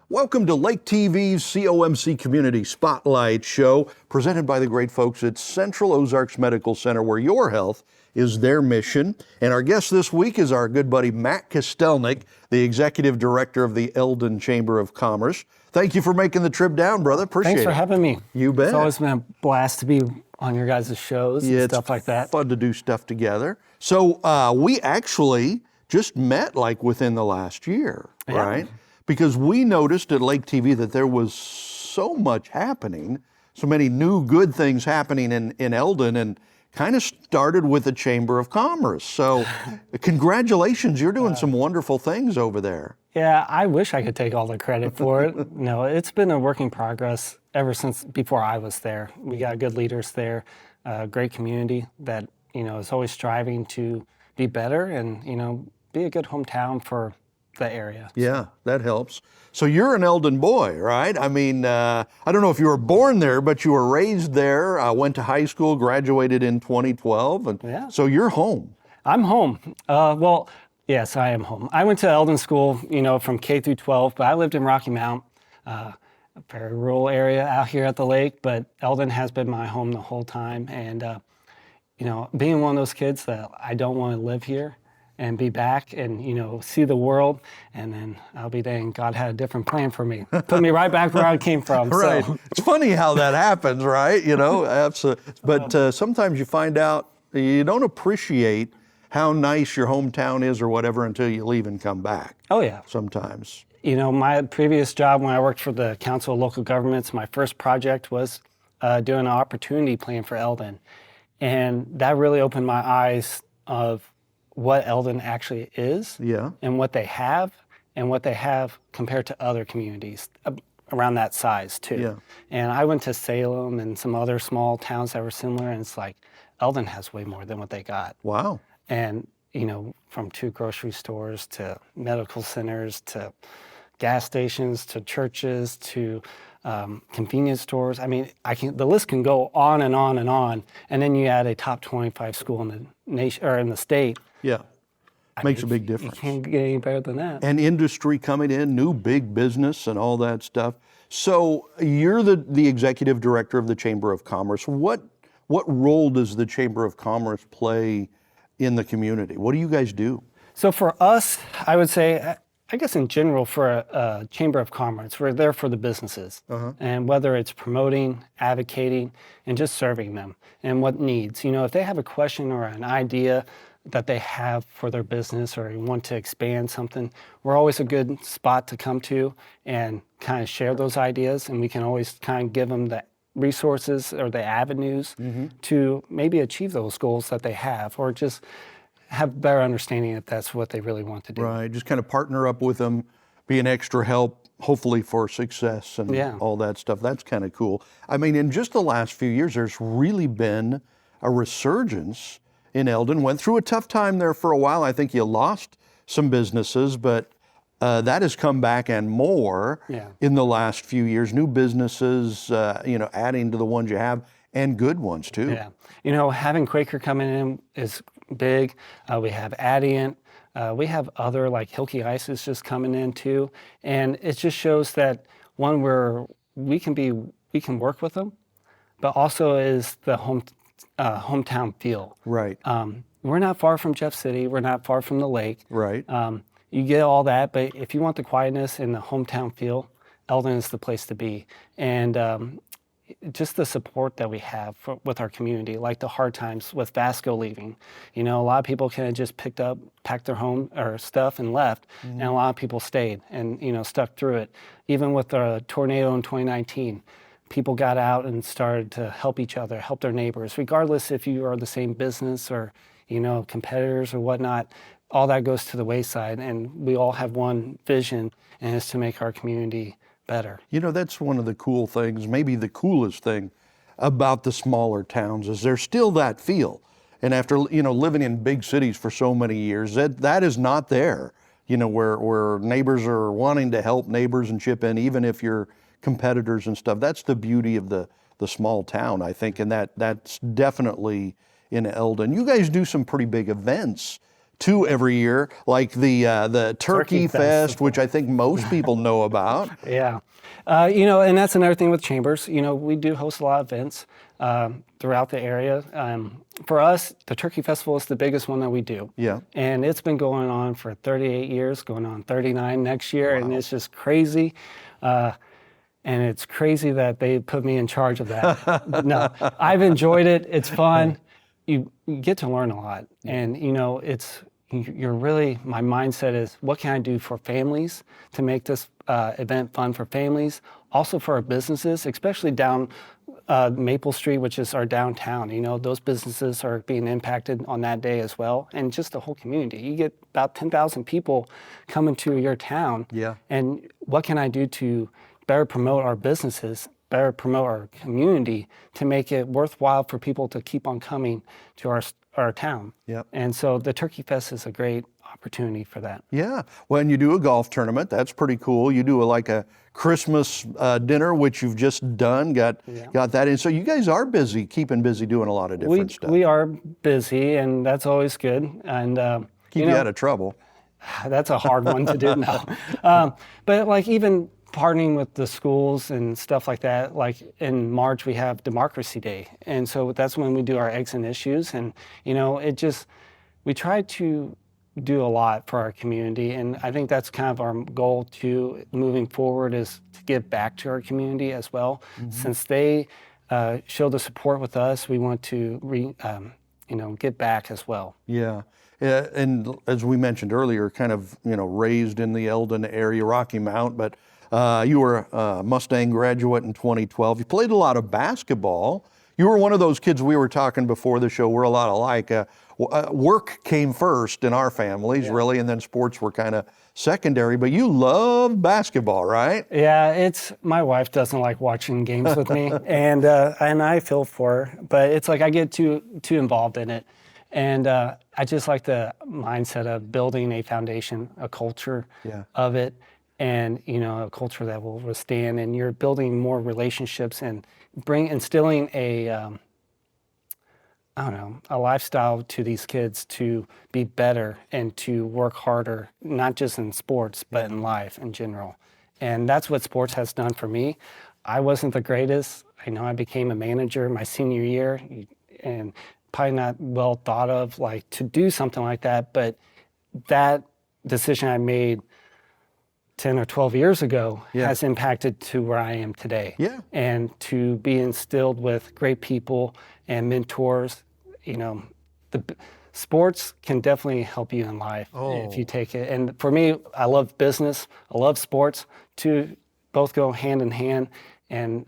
Welcome to Lake TV's COMC Community Spotlight Show, presented by the great folks at Central Ozarks Medical Center, where your health is their mission. And our guest this week is our good buddy Matt Kostelnik, the Executive Director of the Eldon Chamber of Commerce. Thank you for making the trip down, brother. Appreciate it. Thanks for having me. You bet. It's always been a blast to be on your guys' shows and stuff like that. It's fun to do stuff together. So we actually just met like within the last year, right? Because we noticed at Lake TV that there was so much happening, so many new good things happening in Eldon, and kind of started with the Chamber of Commerce. So congratulations, you're doing some wonderful things over there. Yeah, I wish I could take all the credit for it. No, it's been a work in progress ever since before I was there. We got good leaders there, a great community that, is always striving to be better and, be a good hometown for the area. Yeah, that helps. So you're an Eldon boy, right? I mean, I don't know if you were born there, but you were raised there, went to high school, graduated in 2012, and so you're home. I'm home. Well, yes, I am home. I went to Eldon School, from K through 12, but I lived in Rocky Mount, a very rural area out here at the lake, but Eldon has been my home the whole time. And, being one of those kids that I don't want to live here and be back and, see the world, and then I'll be dang, God had a different plan for me. Put me right back where I came from. Right. So. It's funny how that happens, right? Absolutely. But sometimes you find out you don't appreciate how nice your hometown is or whatever until you leave and come back. Oh, yeah. Sometimes. My previous job when I worked for the Council of Local Governments, my first project was doing an opportunity plan for Eldon. And that really opened my eyes of what Eldon actually is, and what they have compared to other communities around that size too. Yeah. And I went to Salem and some other small towns that were similar, and it's like Eldon has way more than what they got. Wow. And from 2 grocery stores to medical centers to gas stations to churches to convenience stores. I mean, the list can go on and on and on. And then you add a top 25 school in the nation or in the state. Yeah, makes a big difference. You can't get any better than that. And industry coming in, new big business and all that stuff. So you're the executive director of the Chamber of Commerce. What role does the Chamber of Commerce play in the community? What do you guys do? So for us, I would say, I guess in general, for a Chamber of Commerce, we're there for the businesses. And whether it's promoting, advocating, and just serving them and what needs. If they have a question or an idea that they have for their business or want to expand something, we're always a good spot to come to and kind of share those ideas. And we can always kind of give them the resources or the avenues to maybe achieve those goals that they have, or just have better understanding if that's what they really want to do. Right, just kind of partner up with them, be an extra help, hopefully for success and all that stuff. That's kind of cool. I mean, in just the last few years, there's really been a resurgence in Eldon. Went through a tough time there for a while. I think you lost some businesses, but that has come back and more in the last few years. New businesses, adding to the ones you have, and good ones too. Yeah, having Quaker coming in is big. We have Adient. We have other like Hilke Ice is just coming in too, and it just shows that one, we can work with them, but also is the hometown feel. Right. We're not far from Jeff City. We're not far from the lake. Right. You get all that, but if you want the quietness and the hometown feel, Eldon is the place to be. And just the support that we have with our community, like the hard times with Vasco leaving. A lot of people kind of just packed their home or stuff and left, and a lot of people stayed and, stuck through it. Even with the tornado in 2019, people got out and started to help each other, help their neighbors, regardless if you are the same business or, competitors or whatnot. All that goes to the wayside, and we all have one vision, and it's to make our community better. That's one of the cool things, maybe the coolest thing about the smaller towns is there's still that feel. And after, living in big cities for so many years, that is not there, where neighbors are wanting to help neighbors and chip in, even if you're competitors and stuff. That's the beauty of the small town, I think, and that's definitely in Eldon. You guys do some pretty big events to every year, like the Turkey Fest, which I think most people know about. Yeah. And that's another thing with Chambers. We do host a lot of events throughout the area. For us, the Turkey Festival is the biggest one that we do. Yeah. And it's been going on for 38 years, going on 39 next year, and it's just crazy. And it's crazy that they put me in charge of that. But no, I've enjoyed it. It's fun. You get to learn a lot. And, my mindset is, what can I do for families to make this event fun for families? Also for our businesses, especially down Maple Street, which is our downtown. Those businesses are being impacted on that day as well. And just the whole community. You get about 10,000 people coming to your town. Yeah. And what can I do to better promote our businesses, better promote our community, to make it worthwhile for people to keep on coming to our town. Yep. And so the Turkey Fest is a great opportunity for that. Yeah. When you do a golf tournament, that's pretty cool. You do a Christmas dinner, which you've just done, got that in. So you guys are busy, keeping busy, doing a lot of different stuff. We are busy, and that's always good. And keep you out of trouble. That's a hard one to do now. But even partnering with the schools and stuff like that, like in March we have Democracy Day, and so that's when we do our eggs and issues, and we try to do a lot for our community, and I think that's kind of our goal too moving forward, is to give back to our community as well. Since they show the support with us, we want to give back as well. Yeah. And as we mentioned earlier, kind of raised in the Eldon area, Rocky Mount, but you were a Mustang graduate in 2012. You played a lot of basketball. You were one of those kids, we were talking before the show, we're a lot alike. Work came first in our families, really, and then sports were kind of secondary, but you love basketball, right? Yeah, my wife doesn't like watching games with me, and I feel for her, but it's like I get too involved in it. And I just like the mindset of building a foundation, a culture of it, and a culture that will withstand. And you're building more relationships and instilling a lifestyle to these kids to be better and to work harder, not just in sports, but in life in general. And that's what sports has done for me. I wasn't the greatest. I became a manager my senior year, and probably not well thought of to do something like that, but that decision I made 10 or 12 years ago has impacted to where I am today. Yeah. And to be instilled with great people and mentors, the sports can definitely help you in life if you take it. And for me, I love business, I love sports, both go hand in hand. And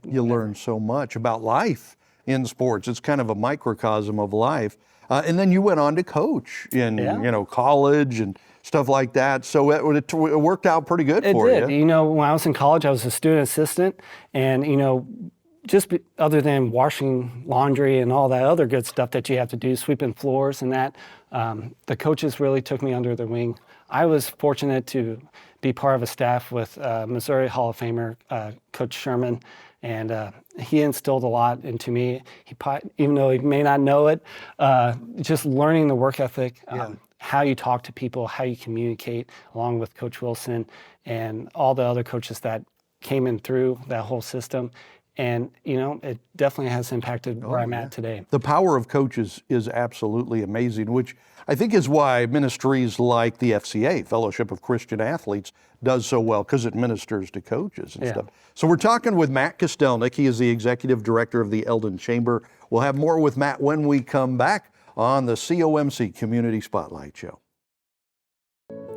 you learn so much about life in sports. It's kind of a microcosm of life. And then you went on to coach in college and stuff like that. So it worked out pretty good for you. It did. When I was in college, I was a student assistant, and other than washing laundry and all that other good stuff that you have to do, sweeping floors and that, the coaches really took me under their wing. I was fortunate to be part of a staff with Missouri Hall of Famer Coach Sherman, and he instilled a lot into me. Even though he may not know it, just learning the work ethic, how you talk to people, how you communicate, along with Coach Wilson and all the other coaches that came in through that whole system. And, it definitely has impacted where I'm at today. The power of coaches is absolutely amazing, which I think is why ministries like the FCA, Fellowship of Christian Athletes, does so well, because it ministers to coaches and stuff. So we're talking with Matt Kostelnik. He is the executive director of the Eldon Chamber. We'll have more with Matt when we come back on the COMC Community Spotlight Show.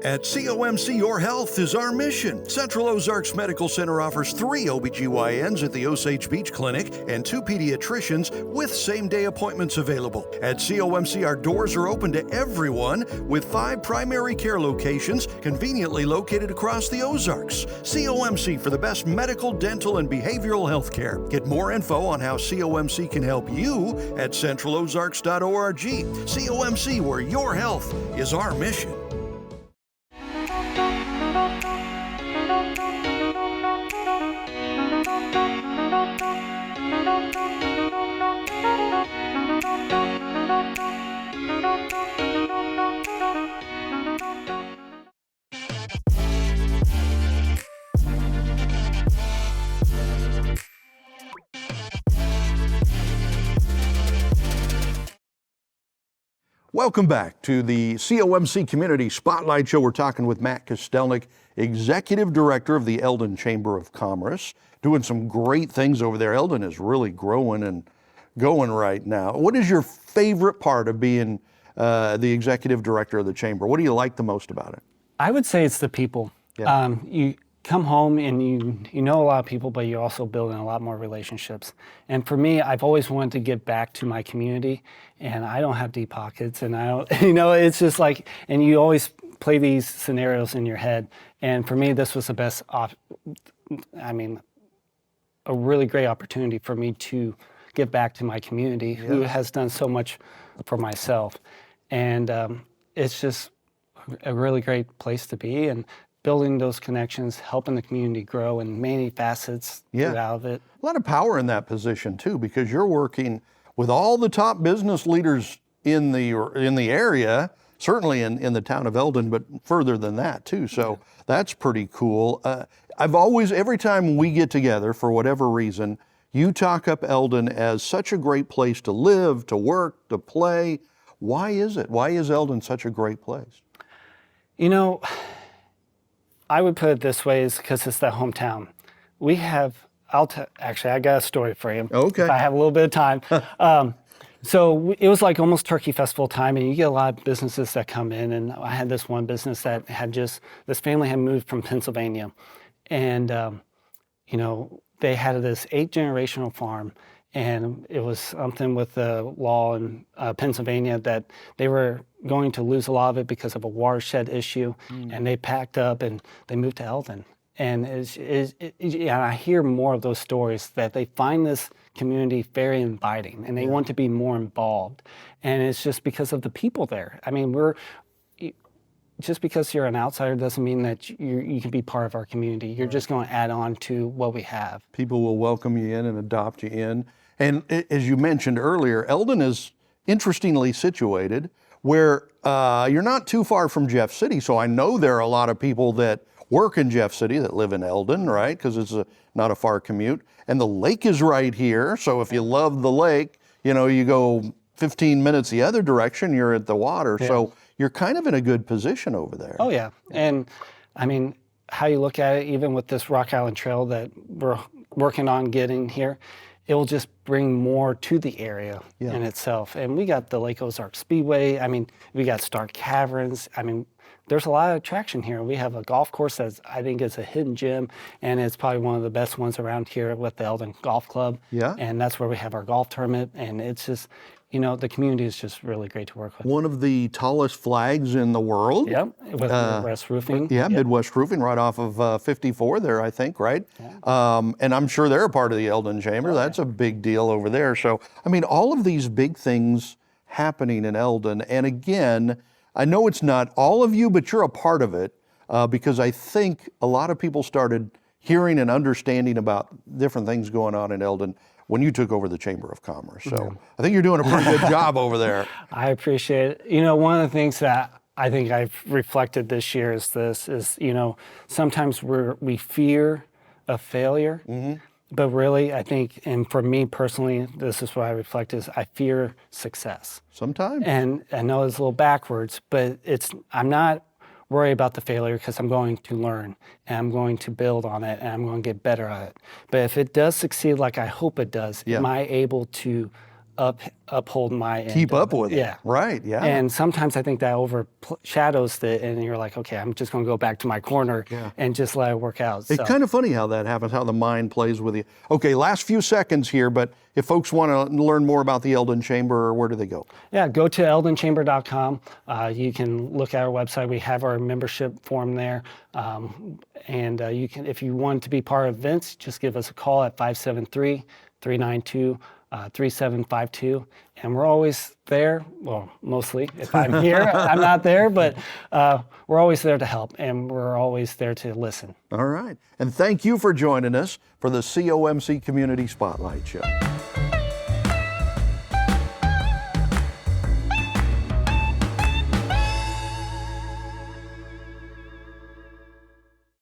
At COMC, your health is our mission. Central Ozarks Medical Center offers 3 OBGYNs at the Osage Beach Clinic and 2 pediatricians with same-day appointments available. At COMC, our doors are open to everyone with 5 primary care locations conveniently located across the Ozarks. COMC for the best medical, dental, and behavioral health care. Get more info on how COMC can help you at centralozarks.org. COMC, where your health is our mission. Welcome back to the COMC Community Spotlight Show. We're talking with Matt Kostelnik, Executive Director of the Eldon Chamber of Commerce, doing some great things over there. Eldon is really growing and going right now. What is your favorite part of being the Executive Director of the Chamber? What do you like the most about it? I would say it's the people. Yeah. You come home and you know a lot of people, but you're also building a lot more relationships. And for me, I've always wanted to give back to my community, and I don't have deep pockets, and I don't, it's just like, and you always play these scenarios in your head. And for me, this was the best, a really great opportunity for me to give back to my community, who has done so much for myself. And it's just a really great place to be, and building those connections, helping the community grow in many facets throughout it. A lot of power in that position too, because you're working with all the top business leaders in the area, certainly in the town of Eldon, but further than that too. So that's pretty cool. Every time we get together, for whatever reason, you talk up Eldon as such a great place to live, to work, to play. Why is it? Why is Eldon such a great place? I would put it this way, is because it's the hometown. We have, actually, I got a story for you. Okay. If I have a little bit of time. So it was like almost Turkey Festival time, and you get a lot of businesses that come in. And I had this one business that this family had moved from Pennsylvania. And, they had this 8-generational farm. And it was something with the law in Pennsylvania that they were going to lose a lot of it because of a watershed issue. And they packed up and they moved to Eldon. And I hear more of those stories, that they find this community very inviting and they want to be more involved. And it's just because of the people there. I mean, just because you're an outsider doesn't mean that you can be part of our community. You're just going to add on to what we have. People will welcome you in and adopt you in. And as you mentioned earlier, Eldon is interestingly situated where you're not too far from Jeff City. So I know there are a lot of people that work in Jeff City that live in Eldon, right? Because it's not a far commute. And the lake is right here. So if you love the lake, you go 15 minutes the other direction, you're at the water. Yeah. So you're kind of in a good position over there. Oh, yeah. And I mean, how you look at it, even with this Rock Island Trail that we're working on getting here, it will just bring more to the area in itself. And we got the Lake Ozarks Speedway. I mean, we got Stark Caverns. I mean, there's a lot of attraction here. We have a golf course that I think is a hidden gem, and it's probably one of the best ones around here with the Eldon Golf Club. Yeah. And that's where we have our golf tournament. And it's just, the community is just really great to work with. One of the tallest flags in the world. Yep, with Midwest Roofing. Yeah, Midwest Roofing, right off of 54 there, I think, right? Yeah. And I'm sure they're a part of the Eldon Chamber. That's a big deal over there. So, I mean, all of these big things happening in Eldon. And again, I know it's not all of you, but you're a part of it because I think a lot of people started hearing and understanding about different things going on in Eldon when you took over the Chamber of Commerce. So I think you're doing a pretty good job over there. I appreciate it. One of the things that I think I've reflected this year is sometimes we fear a failure, but really I think, and for me personally, this is what I reflect is I fear success. Sometimes. And I know it's a little backwards, but I'm not worry about the failure because I'm going to learn and I'm going to build on it and I'm going to get better at it. But if it does succeed like I hope it does, am I able to uphold my end? Keep up with it. Right, yeah. And sometimes I think that overshadows it and you're like, okay, I'm just going to go back to my corner and just let it work out. It's kind of funny how that happens, how the mind plays with you. Okay, last few seconds here, but if folks want to learn more about the Eldon Chamber, where do they go? Yeah, go to eldonchamber.com. You can look at our website. We have our membership form there. And you can, if you want to be part of events, just give us a call at 573-392-3752, and we're always there. Well, mostly if I'm here, I'm not there, but we're always there to help, and we're always there to listen. All right, and thank you for joining us for the COMC Community Spotlight Show.